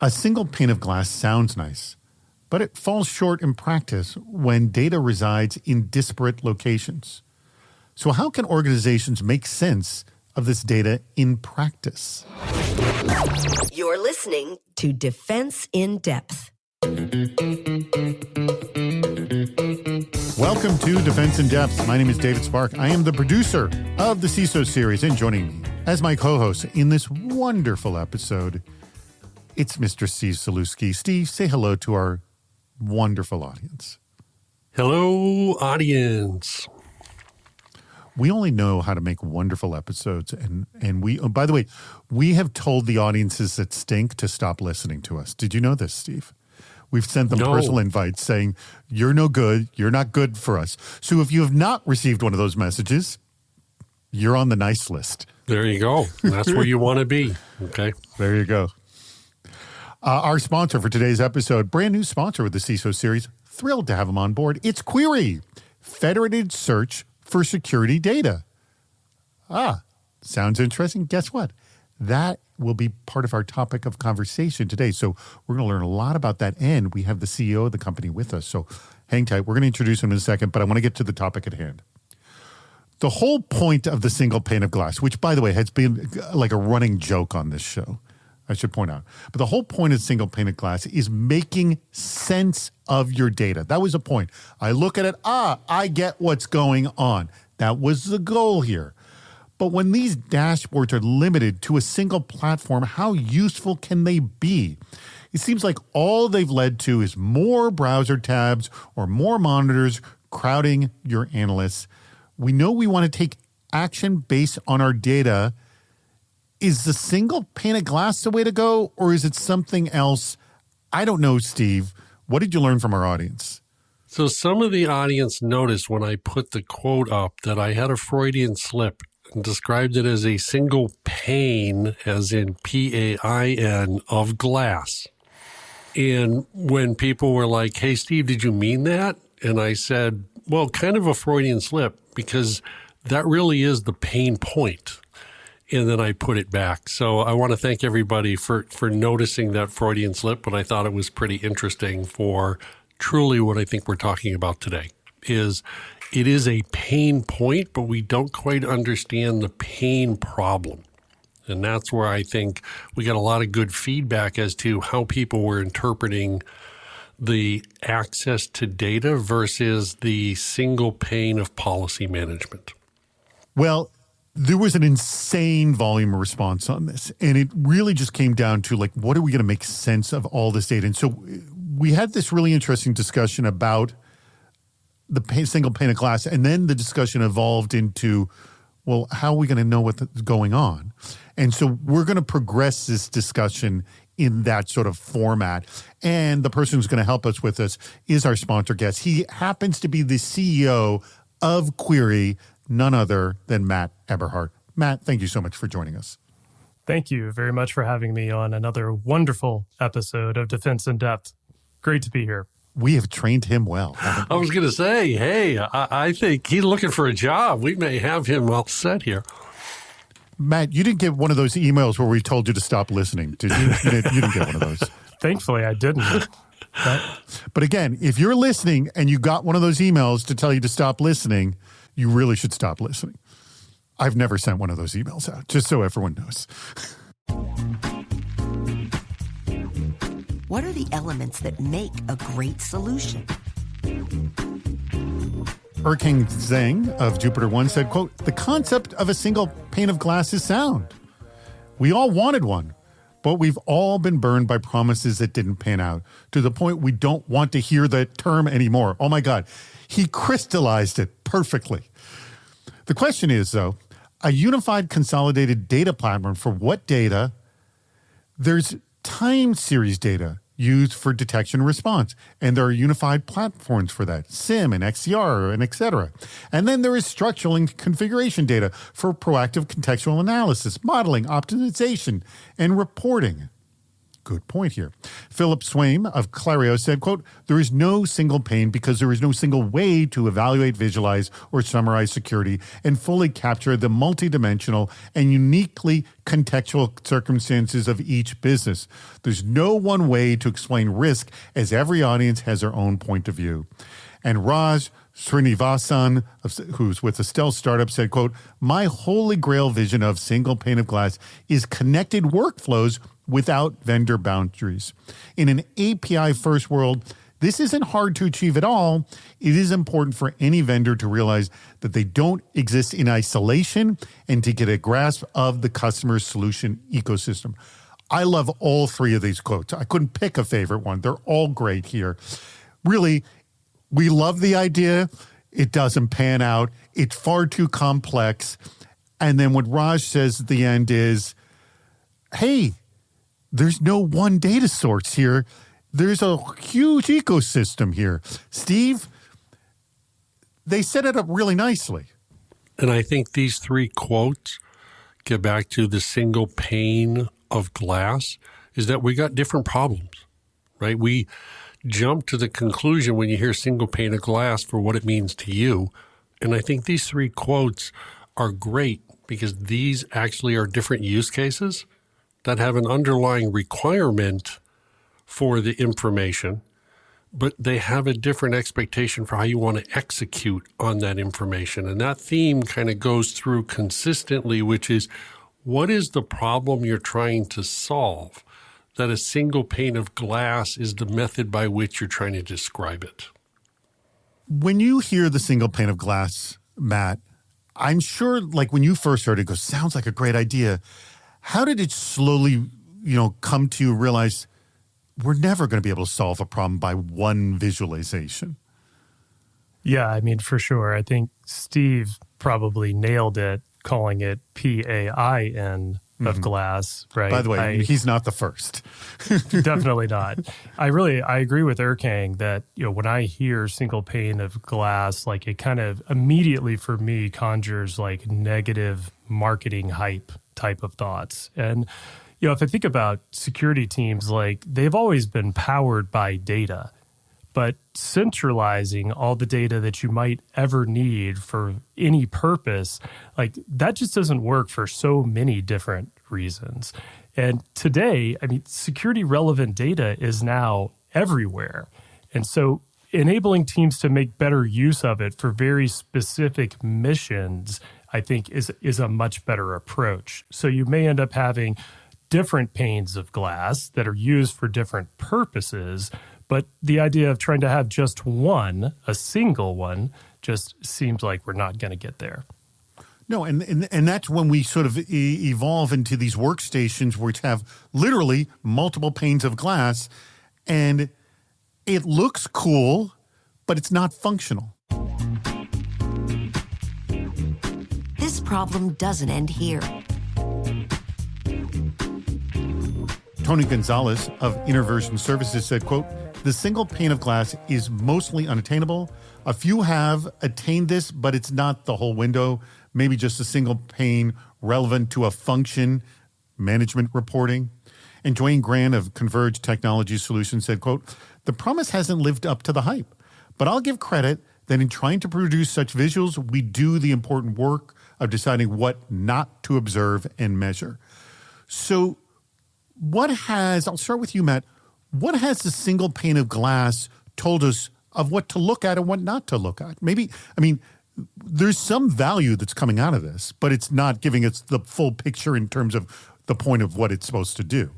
A single pane of glass sounds nice, but it falls short in practice when data resides in disparate locations. So how can organizations make sense of this data in practice? You're listening to Defense in Depth. Welcome to Defense in Depth. My name is David Spark. I am the producer of the CISO series, and joining me as my co-host in this wonderful episode, it's Mr. Steve Saluski. Steve, say hello to our wonderful audience. Hello, audience. We only know how to make wonderful episodes, and we, oh, by the way, we have told the audiences that stink to stop listening to us. Did you know this, Steve? We've sent them personal invites saying, you're no good, you're not good for us. So if you have not received one of those messages, you're on the nice list. There you go. That's where you want to be. Okay. There you go. Our sponsor for today's episode, brand new sponsor with the CISO series, thrilled to have them on board. It's Query, federated search for security data. Sounds interesting. Guess what? That will be part of our topic of conversation today. So we're going to learn a lot about that. And we have the CEO of the company with us. So hang tight. We're going to introduce him in a second, but I want to get to the topic at hand. The whole point of the single pane of glass, which, by the way, has been like a running joke on this show, I should point out. But the whole point of single pane of glass is making sense of your data. That was the point. I look at it, I get what's going on. That was the goal here. But when these dashboards are limited to a single platform, how useful can they be? It seems like all they've led to is more browser tabs or more monitors crowding your analysts. We know we want to take action based on our data. Is the single pane of glass the way to go, or is it something else? I don't know, Steve. What did you learn from our audience? So some of the audience noticed when I put the quote up that I had a Freudian slip and described it as a single pane, as in P-A-I-N, of glass. And when people were like, hey, Steve, did you mean that? And I said, well, kind of a Freudian slip, because that really is the pain point. And then I put it back. So I want to thank everybody for noticing that Freudian slip, but I thought it was pretty interesting for truly what I think we're talking about today. It is a pain point, but we don't quite understand the pain problem. And that's where I think we got a lot of good feedback as to how people were interpreting the access to data versus the single pane of policy management. Well, there was an insane volume of response on this, and it really just came down to, like, what are we going to make sense of all this data? And so we had this really interesting discussion about the single pane of glass, and then the discussion evolved into, well, how are we going to know what's going on? And so we're going to progress this discussion in that sort of format. And the person who's going to help us with this is our sponsor guest. He happens to be the CEO of Query, none other than Matt Eberhardt. Matt, thank you so much for joining us. Thank you very much for having me on another wonderful episode of Defense in Depth. Great to be here. We have trained him well. I was going to say, hey, I think he's looking for a job. We may have him well set here. Matt, you didn't get one of those emails where we told you to stop listening, did you? You didn't get one of those. Thankfully, I didn't. But again, if you're listening and you got one of those emails to tell you to stop listening, you really should stop listening. I've never sent one of those emails out, just so everyone knows. What are the elements that make a great solution? Erking Zhang of Jupiter One said, quote, the concept of a single pane of glass is sound. We all wanted one, but we've all been burned by promises that didn't pan out, to the point we don't want to hear the term anymore. Oh my God, he crystallized it perfectly. The question is, though, a unified consolidated data platform for what data? There's time series data used for detection and response, and there are unified platforms for that, SIM and XCR and et cetera. And then there is structural and configuration data for proactive contextual analysis, modeling, optimization, and reporting. Good point here. Philip Swaim of Clario said, quote, there is no single pane because there is no single way to evaluate, visualize, or summarize security and fully capture the multidimensional and uniquely contextual circumstances of each business. There's no one way to explain risk as every audience has their own point of view. And Raj Srinivasan, who's with a stealth startup, said, quote, my holy grail vision of single pane of glass is connected workflows without vendor boundaries. In an API-first world, this isn't hard to achieve at all. It is important for any vendor to realize that they don't exist in isolation and to get a grasp of the customer's solution ecosystem. I love all three of these quotes. I couldn't pick a favorite one. They're all great here. Really, we love the idea. It doesn't pan out. It's far too complex. And then what Raj says at the end is, hey, there's no one data source here. There's a huge ecosystem here. Steve, they set it up really nicely. And I think these three quotes get back to the single pane of glass is that we got different problems, right? We jump to the conclusion when you hear single pane of glass for what it means to you. And I think these three quotes are great because these actually are different use cases that have an underlying requirement for the information, but they have a different expectation for how you want to execute on that information. And that theme kind of goes through consistently, which is what is the problem you're trying to solve? That a single pane of glass is the method by which you're trying to describe it. When you hear the single pane of glass, Matt, I'm sure like when you first heard it, goes, sounds like a great idea. How did it slowly, come to you realize we're never going to be able to solve a problem by one visualization? Yeah, I mean, for sure. I think Steve probably nailed it, calling it PAIN of glass, right? By the way, he's not the first. Definitely not. I agree with Erkang that, when I hear single pane of glass, like it kind of immediately for me conjures like negative marketing hype type of thoughts. And, if I think about security teams, like they've always been powered by data, but centralizing all the data that you might ever need for any purpose, like that just doesn't work for so many different reasons. And today, I mean, security relevant data is now everywhere. And so enabling teams to make better use of it for very specific missions, I think is a much better approach. So you may end up having different panes of glass that are used for different purposes, but the idea of trying to have just one, a single one, just seems like we're not going to get there. No, and that's when we sort of evolve into these workstations which have literally multiple panes of glass, and it looks cool, but it's not functional. This problem doesn't end here. Tony Gonzalez of Interversion Services said, quote, the single pane of glass is mostly unattainable. A few have attained this, but it's not the whole window. Maybe just a single pane relevant to a function, management reporting. And Dwayne Grant of Converge Technology Solutions said, quote, the promise hasn't lived up to the hype, but I'll give credit that in trying to produce such visuals, we do the important work of deciding what not to observe and measure. So I'll start with you, Matt. What has the single pane of glass told us of what to look at and what not to look at? There's some value that's coming out of this, but it's not giving us the full picture in terms of the point of what it's supposed to do.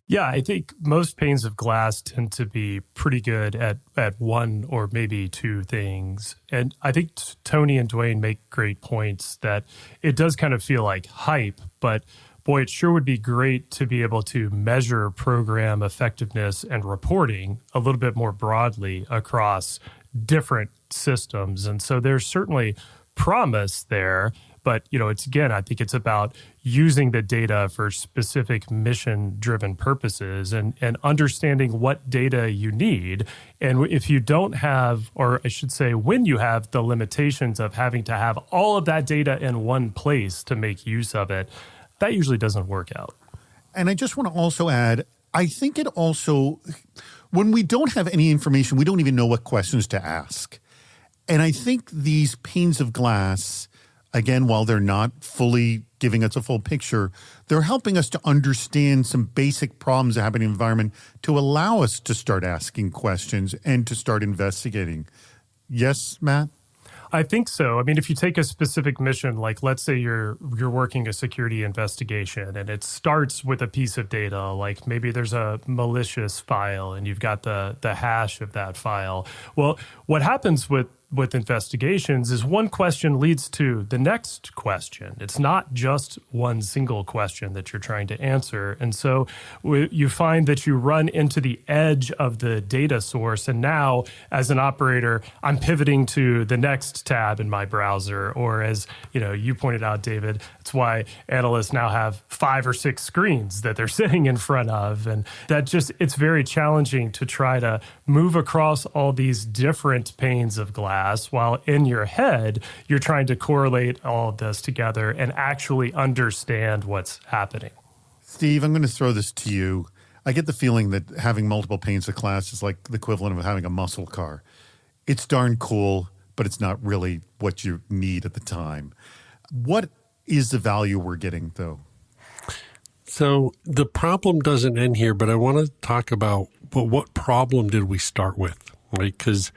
Yeah, I think most panes of glass tend to be pretty good at one or maybe two things. And I think Tony and Dwayne make great points that it does kind of feel like hype, but boy, it sure would be great to be able to measure program effectiveness and reporting a little bit more broadly across different systems. And so there's certainly promise there, but I think it's about using the data for specific mission-driven purposes and understanding what data you need. And if you don't have, or I should say, when you have the limitations of having to have all of that data in one place to make use of it, that usually doesn't work out. And I just want to also add, I think it also, when we don't have any information, we don't even know what questions to ask. And I think these panes of glass, again, while they're not fully giving us a full picture, they're helping us to understand some basic problems that happen in the environment to allow us to start asking questions and to start investigating. Yes, Matt? I think so. I mean, if you take a specific mission, like let's say you're working a security investigation and it starts with a piece of data, like maybe there's a malicious file and you've got the hash of that file. Well, what happens with investigations is one question leads to the next question. It's not just one single question that you're trying to answer. And so you find that you run into the edge of the data source. And now, as an operator, I'm pivoting to the next tab in my browser. Or as you pointed out, David, it's why analysts now have 5 or 6 screens that they're sitting in front of. And it's very challenging to try to move across all these different panes of glass while in your head, you're trying to correlate all of this together and actually understand what's happening. Steve, I'm going to throw this to you. I get the feeling that having multiple panes of glass is like the equivalent of having a muscle car. It's darn cool, but it's not really what you need at the time. What is the value we're getting, though? So the problem doesn't end here, but I want to talk about what problem did we start with, right? Because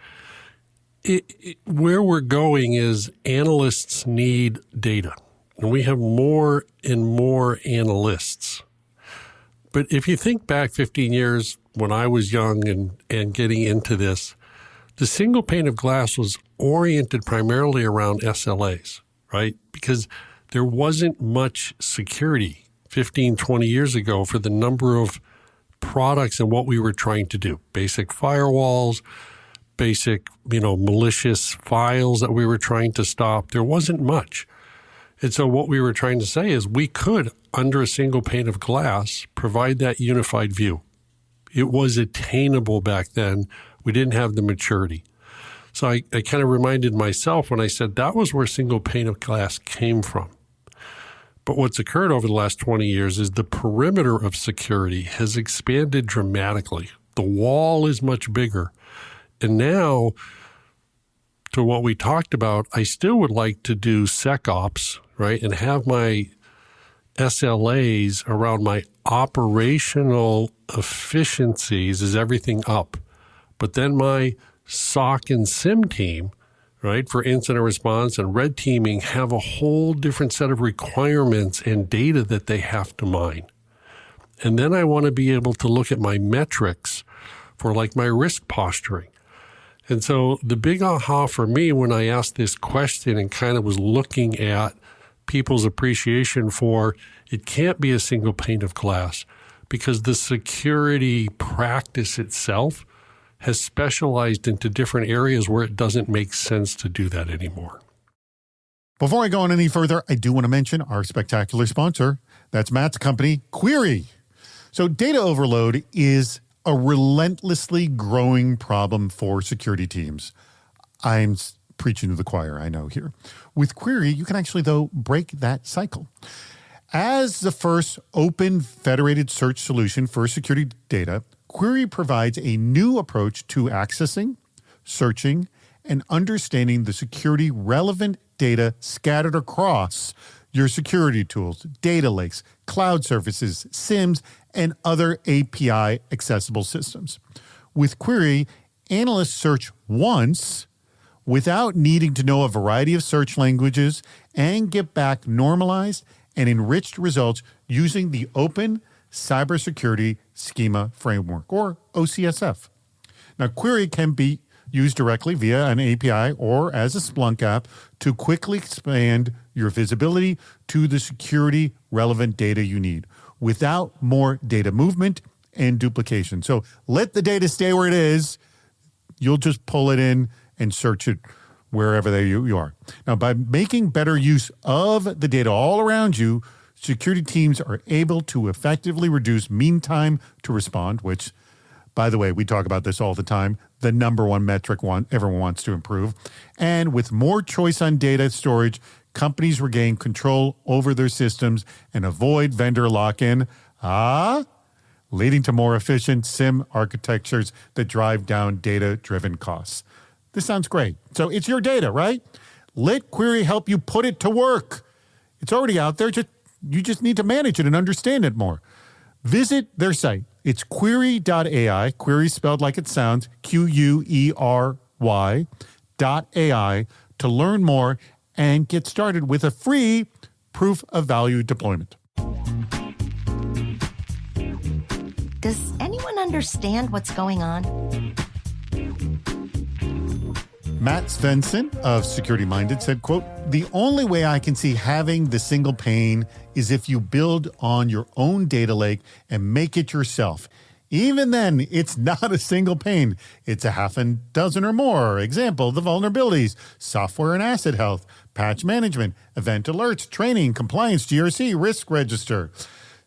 where we're going is analysts need data, and we have more and more analysts. But if you think back 15 years when I was young and getting into this, the single pane of glass was oriented primarily around SLAs, right? Because there wasn't much security 15, 20 years ago for the number of products and what we were trying to do. Basic firewalls, basic, malicious files that we were trying to stop. There wasn't much. And so what we were trying to say is we could, under a single pane of glass, provide that unified view. It was attainable back then. We didn't have the maturity. So I kind of reminded myself when I said that was where single pane of glass came from. But what's occurred over the last 20 years is the perimeter of security has expanded dramatically. The wall is much bigger. And now, to what we talked about, I still would like to do SecOps, right, and have my SLAs around my operational efficiencies is everything up. But then my SOC and SIM team, right, for incident response and red teaming have a whole different set of requirements and data that they have to mine. And then I want to be able to look at my metrics for like my risk posturing. And so the big aha for me when I asked this question and kind of was looking at people's appreciation for it can't be a single pane of glass because the security practice itself has specialized into different areas where it doesn't make sense to do that anymore. Before I go on any further, I do want to mention our spectacular sponsor. That's Matt's company, Query. So data overload is a relentlessly growing problem for security teams. I'm preaching to the choir, I know here. With Query, you can actually, though, break that cycle. As the first open federated search solution for security data, Query provides a new approach to accessing, searching, and understanding the security relevant data scattered across your security tools, data lakes, cloud services, SIMs, and other API accessible systems. With Query, analysts search once without needing to know a variety of search languages and get back normalized and enriched results using the Open Cybersecurity Schema Framework, or OCSF. Now, Query can be used directly via an API or as a Splunk app to quickly expand your visibility to the security relevant data you need without more data movement and duplication. So let the data stay where it is. You'll just pull it in and search it wherever you are. Now, by making better use of the data all around you, security teams are able to effectively reduce mean time to respond, which, by the way, we talk about this all the time, the number one metric everyone wants to improve. And with more choice on data storage, companies regain control over their systems and avoid vendor lock-in. leading to more efficient SIM architectures that drive down data-driven costs. This sounds great. So it's your data, right? Let Query help you put it to work. It's already out there. You just need to manage it and understand it more. Visit their site. It's query.ai, query spelled like it sounds, QUERY.ai, to learn more and get started with a free proof of value deployment. Does anyone understand what's going on? Matt Svensson of Security Minded said, quote, "The only way I can see having the single pane is if you build on your own data lake and make it yourself. Even then, it's not a single pane. It's a half a dozen or more. Example, the vulnerabilities, software and asset health, patch management, event alerts, training, compliance, GRC, risk register.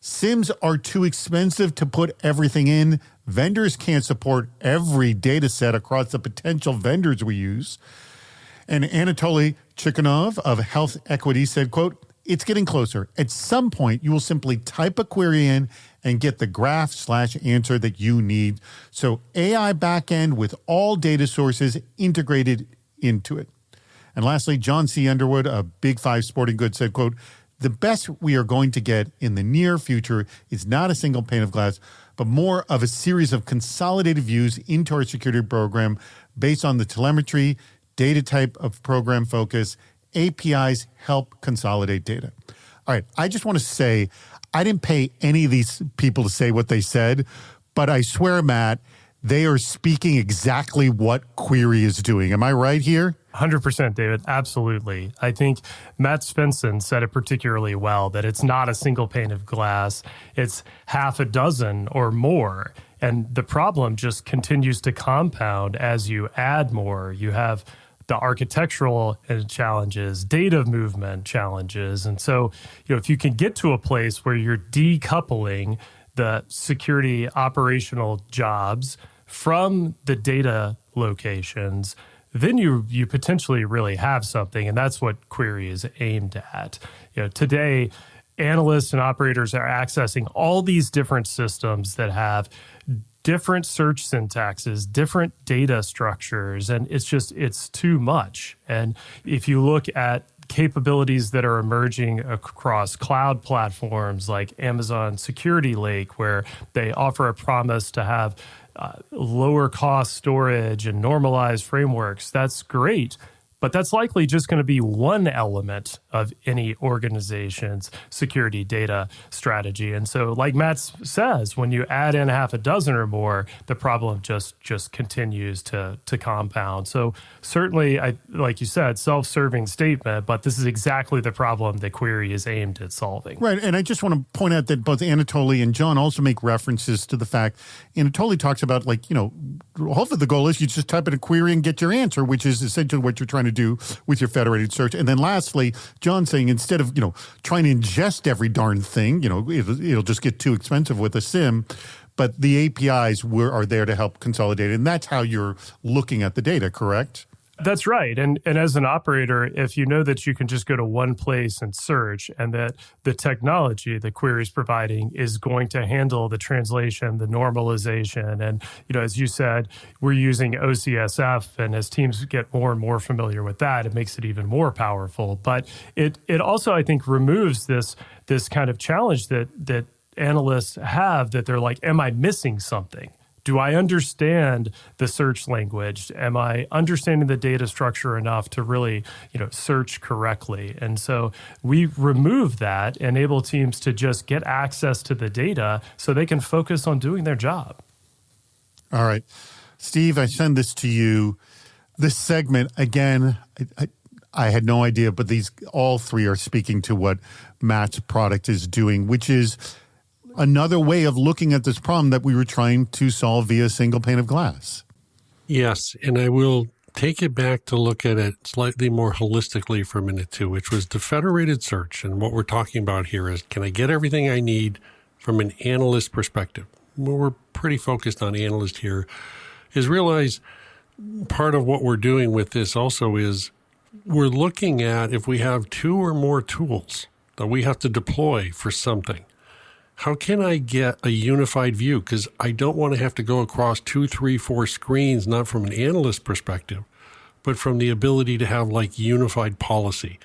SIMs are too expensive to put everything in. Vendors can't support every data set across the potential vendors we use." And Anatoly Chikhanov of Health Equity said, quote, "It's getting closer. At some point, you will simply type a query in and get the graph/answer that you need. So AI backend with all data sources integrated into it." And lastly, John C. Underwood of Big Five Sporting Goods said, quote, "The best we are going to get in the near future is not a single pane of glass, but more of a series of consolidated views into our security program based on the telemetry, data type of program focus. APIs help consolidate data." All right, I just want to say, I didn't pay any of these people to say what they said, but I swear, Matt, they are speaking exactly what Query is doing. Am I right here? 100%, David. Absolutely. I think Matt Svensson said it particularly well, that it's not a single pane of glass. It's half a dozen or more. And the problem just continues to compound as you add more. You have the architectural challenges, data movement challenges. And so, if you can get to a place where you're decoupling the security operational jobs from the data locations, then you potentially really have something, and that's what Query is aimed at. Today, analysts and operators are accessing all these different systems that have different search syntaxes, different data structures, and it's too much. And if you look at capabilities that are emerging across cloud platforms like Amazon Security Lake, where they offer a promise to have lower cost storage and normalized frameworks, that's great. But that's likely just going to be one element of any organization's security data strategy. And so, like Matt says, when you add in half a dozen or more, the problem just continues to compound. So certainly, like you said, self-serving statement, but this is exactly the problem that Query is aimed at solving. Right. And I just want to point out that both Anatoly and John also make references to the fact, Anatoly talks about, hopefully the goal is you just type in a query and get your answer, which is essentially what you're trying to do with your federated search. And then lastly, John saying instead of, trying to ingest every darn thing, it'll just get too expensive with a SIM, but the APIs are there to help consolidate it. And that's how you're looking at the data, correct? That's right. And as an operator, if you know that you can just go to one place and search, and that the technology that Query is providing is going to handle the translation, the normalization, and as you said, we're using OCSF, and as teams get more and more familiar with that, it makes it even more powerful. But it also, I think, removes this kind of challenge that analysts have, that they're like, am I missing something? Do I understand the search language? Am I understanding the data structure enough to really, search correctly? And so we remove that, enable teams to just get access to the data so they can focus on doing their job. All right. Steve, I send this to you. This segment, again, I had no idea, but all three are speaking to what Matt's product is doing, which is another way of looking at this problem that we were trying to solve via single pane of glass. Yes, and I will take it back to look at it slightly more holistically for a minute too, which was the federated search. And what we're talking about here is, can I get everything I need from an analyst perspective? Well, we're pretty focused on analyst here, is realize part of what we're doing with this also is we're looking at if we have two or more tools that we have to deploy for something. how can I get a unified view? Because I don't want to have to go across 2, 3, 4 screens, not from an analyst perspective, but from the ability to have like unified policy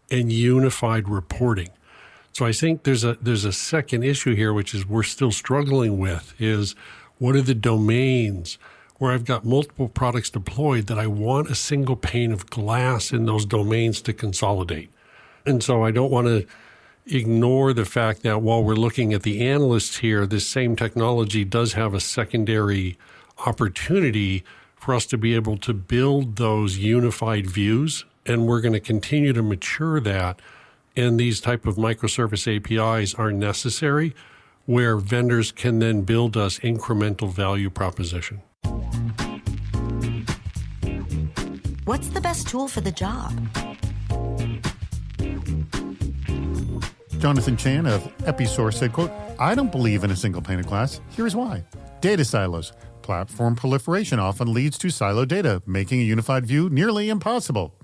and unified reporting. So I think there's a second issue here, which is we're still struggling with, is what are the domains where I've got multiple products deployed that I want a single pane of glass in those domains to consolidate. And so I don't want to ignore the fact that while we're looking at the analysts here, this same technology does have a secondary opportunity for us to be able to build those unified views. And we're going to continue to mature that. And these type of microservice APIs are necessary where vendors can then build us incremental value proposition. What's the best tool for the job? Jonathan Chan of Episource said, quote, I don't believe in a single pane of glass. Here's why. Data silos. Platform proliferation often leads to siloed data, making a unified view nearly impossible.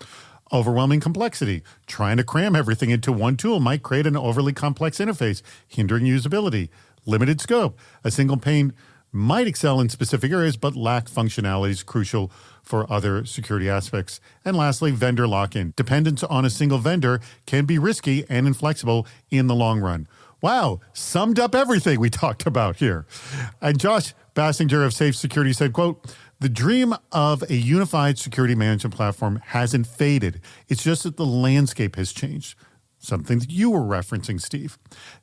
Overwhelming complexity. Trying to cram everything into one tool might create an overly complex interface, hindering usability. Limited scope. A single pane might excel in specific areas, but lack functionalities crucial for other security aspects. And lastly, vendor lock-in. Dependence on a single vendor can be risky and inflexible in the long run. Wow, summed up everything we talked about here. And Josh Bassinger of Safe Security said, quote, the dream of a unified security management platform hasn't faded. It's just that the landscape has changed. Something that you were referencing, Steve.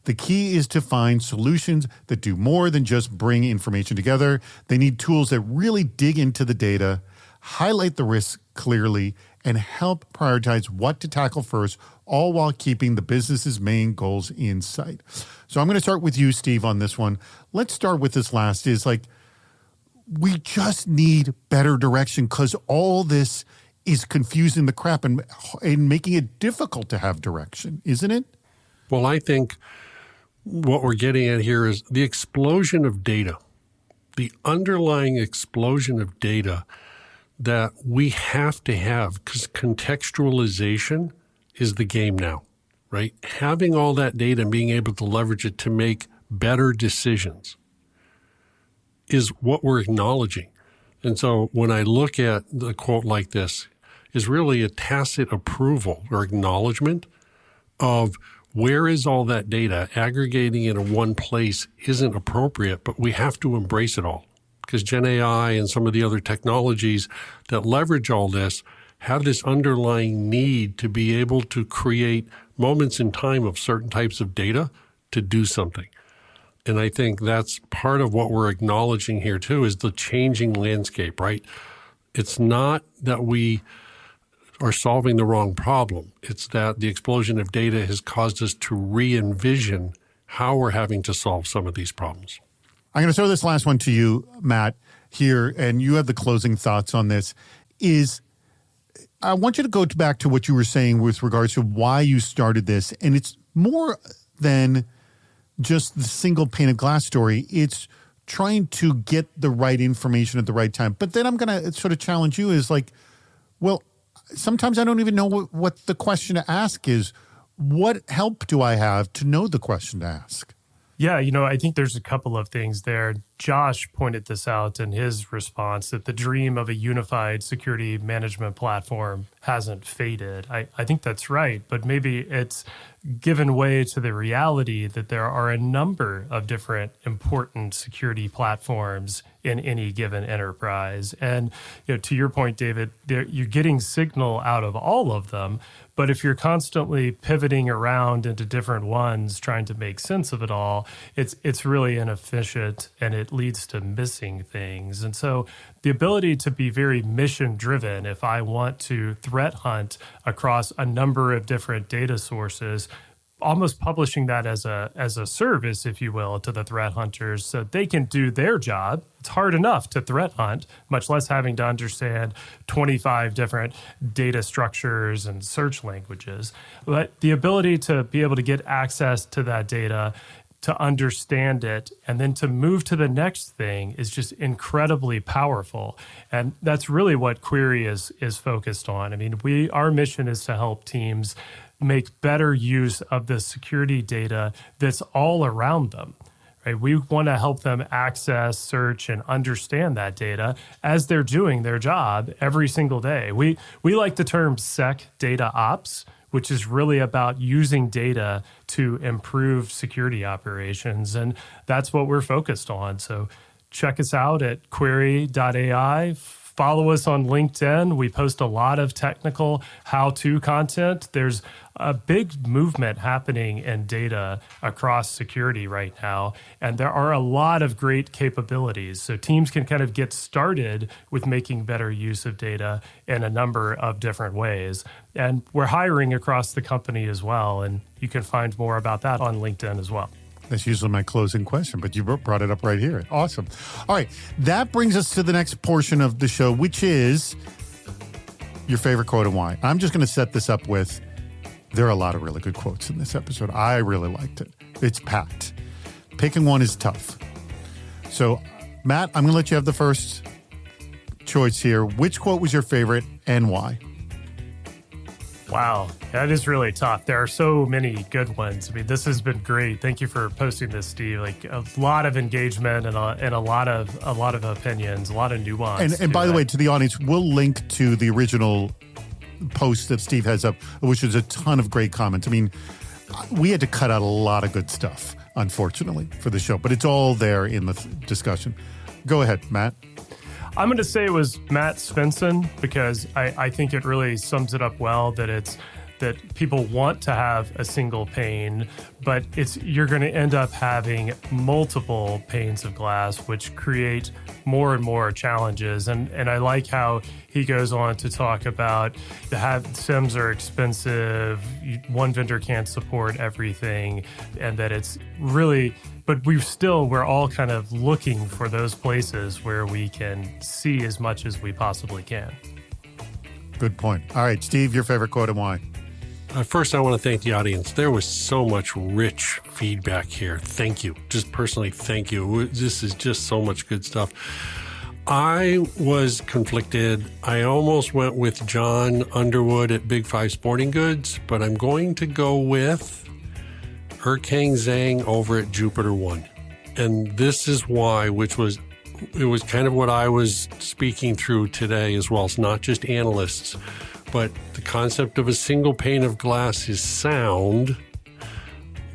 The key is to find solutions that do more than just bring information together. They need tools that really dig into the data, highlight the risks clearly, and help prioritize what to tackle first, all while keeping the business's main goals in sight. So I'm going to start with you, Steve, on this one. Let's start with this last is like, we just need better direction because all this is confusing the crap and making it difficult to have direction, isn't it? Well, I think what we're getting at here is the explosion of data, the underlying explosion of data that we have to have, because contextualization is the game now, right? Having all that data and being able to leverage it to make better decisions is what we're acknowledging. And so when I look at the quote like this, is really a tacit approval or acknowledgement of where is all that data. Aggregating it in one place isn't appropriate, but we have to embrace it all because Gen AI and some of the other technologies that leverage all this have this underlying need to be able to create moments in time of certain types of data to do something. And I think that's part of what we're acknowledging here too, is the changing landscape, right? It's not that we are solving the wrong problem. It's that the explosion of data has caused us to re-envision how we're having to solve some of these problems. I'm going to throw this last one to you, Matt, here, and you have the closing thoughts on this. I want you to go back to what you were saying with regards to why you started this, and it's more than just the single pane of glass story. It's trying to get the right information at the right time. But then I'm going to sort of challenge you is like, well, sometimes I don't even know what the question to ask is. What help do I have to know the question to ask? Yeah, I think there's a couple of things there. Josh pointed this out in his response that the dream of a unified security management platform hasn't faded. I think that's right, but maybe it's given way to the reality that there are a number of different important security platforms in any given enterprise. And to your point, David, you're getting signal out of all of them. But if you're constantly pivoting around into different ones, trying to make sense of it all, it's really inefficient and it leads to missing things. And so the ability to be very mission driven, if I want to threat hunt across a number of different data sources, almost publishing that as a service, if you will, to the threat hunters so they can do their job. It's hard enough to threat hunt, much less having to understand 25 different data structures and search languages. But the ability to be able to get access to that data, to understand it, and then to move to the next thing is just incredibly powerful. And that's really what Query is focused on. I mean, our mission is to help teams make better use of the security data that's all around them. Right? We want to help them access, search, and understand that data as they're doing their job every single day. We like the term SEC data ops, which is really about using data to improve security operations. And that's what we're focused on. So check us out at query.ai. Follow us on LinkedIn. We post a lot of technical how-to content. There's a big movement happening in data across security right now, and there are a lot of great capabilities. So teams can kind of get started with making better use of data in a number of different ways. And we're hiring across the company as well, and you can find more about that on LinkedIn as well. That's usually my closing question, but you brought it up right here. Awesome. All right. That brings us to the next portion of the show, which is your favorite quote and why. I'm just going to set this up with, there are a lot of really good quotes in this episode. I really liked it. It's packed. Picking one is tough. So, Matt, I'm going to let you have the first choice here. Which quote was your favorite and why? Wow, that is really tough. There are so many good ones. I mean, this has been great. Thank you for posting this, Steve. Like a lot of engagement and a lot of opinions, a lot of nuance. And by the way, to the audience, we'll link to the original post that Steve has up, which is a ton of great comments. I mean, we had to cut out a lot of good stuff, unfortunately, for the show, but it's all there in the discussion. Go ahead, Matt. I'm going to say it was Matt Svensson because I think it really sums it up well that people want to have a single pane, but you're going to end up having multiple panes of glass, which create more and more challenges. And I like how he goes on to talk about SIMs are expensive, one vendor can't support everything, and that it's really... But we're all kind of looking for those places where we can see as much as we possibly can. Good point. All right, Steve, your favorite quote and why? First, I want to thank the audience. There was so much rich feedback here. Thank you. Just personally, thank you. This is just so much good stuff. I was conflicted. I almost went with John Underwood at Big Five Sporting Goods, but I'm going to go with Erkang Zhang over at Jupiter One. And this is why, it was kind of what I was speaking through today as well. It's not just analysts, but the concept of a single pane of glass is sound,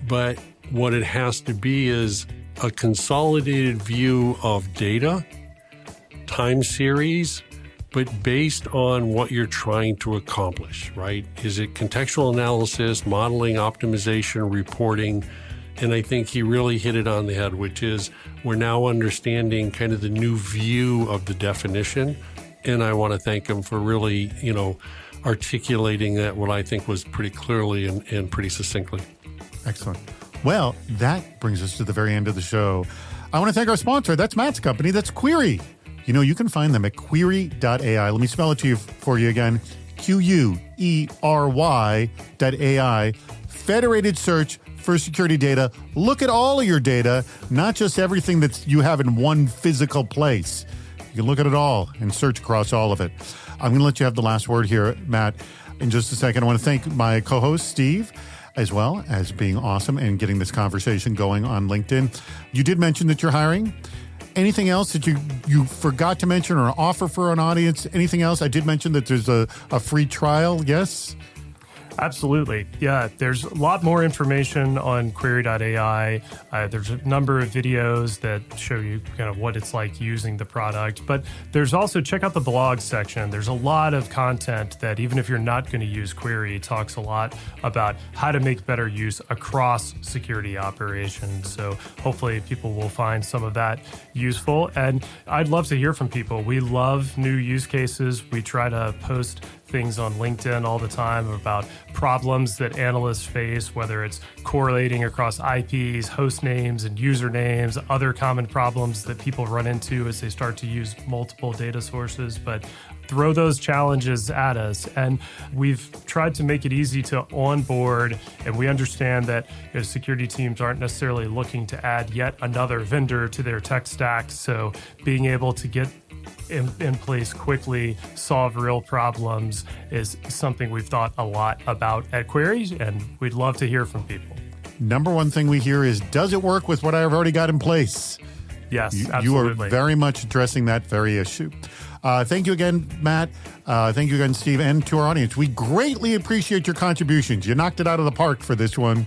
but what it has to be is a consolidated view of data, time series, but based on what you're trying to accomplish, right? Is it contextual analysis, modeling, optimization, reporting? And I think he really hit it on the head, which is we're now understanding kind of the new view of the definition. And I want to thank him for really, articulating that, what I think was pretty clearly and pretty succinctly. Excellent. Well, that brings us to the very end of the show. I want to thank our sponsor. That's Matt's company. That's Query. You can find them at query.ai. Let me spell it to you for you again. QUERY.ai. Federated search for security data. Look at all of your data, not just everything that you have in one physical place. You can look at it all and search across all of it. I'm going to let you have the last word here, Matt, in just a second. I want to thank my co-host, Steve, as well as being awesome and getting this conversation going on LinkedIn. You did mention that you're hiring. Anything else that you forgot to mention or offer for an audience? Anything else? I did mention that there's a free trial. Yes? Absolutely. Yeah, there's a lot more information on query.ai. There's a number of videos that show you kind of what it's like using the product. But there's also, check out the blog section. There's a lot of content that even if you're not going to use Query, talks a lot about how to make better use across security operations. So hopefully people will find some of that useful. And I'd love to hear from people. We love new use cases. We try to post things on LinkedIn all the time about problems that analysts face, whether it's correlating across IPs, host names, and usernames, other common problems that people run into as they start to use multiple data sources. But throw those challenges at us. And we've tried to make it easy to onboard, and we understand that security teams aren't necessarily looking to add yet another vendor to their tech stack. So being able to get in place quickly, solve real problems is something we've thought a lot about at Query, and we'd love to hear from people. Number one thing we hear is, does it work with what I've already got in place? Yes, You absolutely. are very much addressing that very issue. Thank you again, Matt. Thank you again, Steve, and to our audience. We greatly appreciate your contributions. You knocked it out of the park for this one.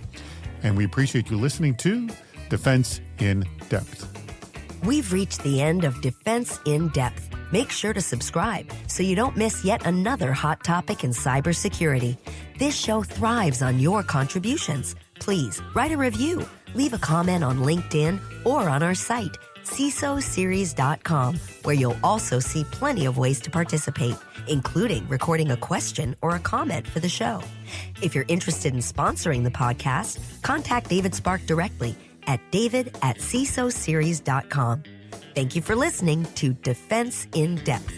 And we appreciate you listening to Defense in Depth. We've reached the end of Defense in Depth. Make sure to subscribe so you don't miss yet another hot topic in cybersecurity. This show thrives on your contributions. Please write a review, leave a comment on LinkedIn or on our site, CISOseries.com, where you'll also see plenty of ways to participate, including recording a question or a comment for the show. If you're interested in sponsoring the podcast, contact David Spark directly at david@cisoseries.com. Thank you for listening to Defense in Depth.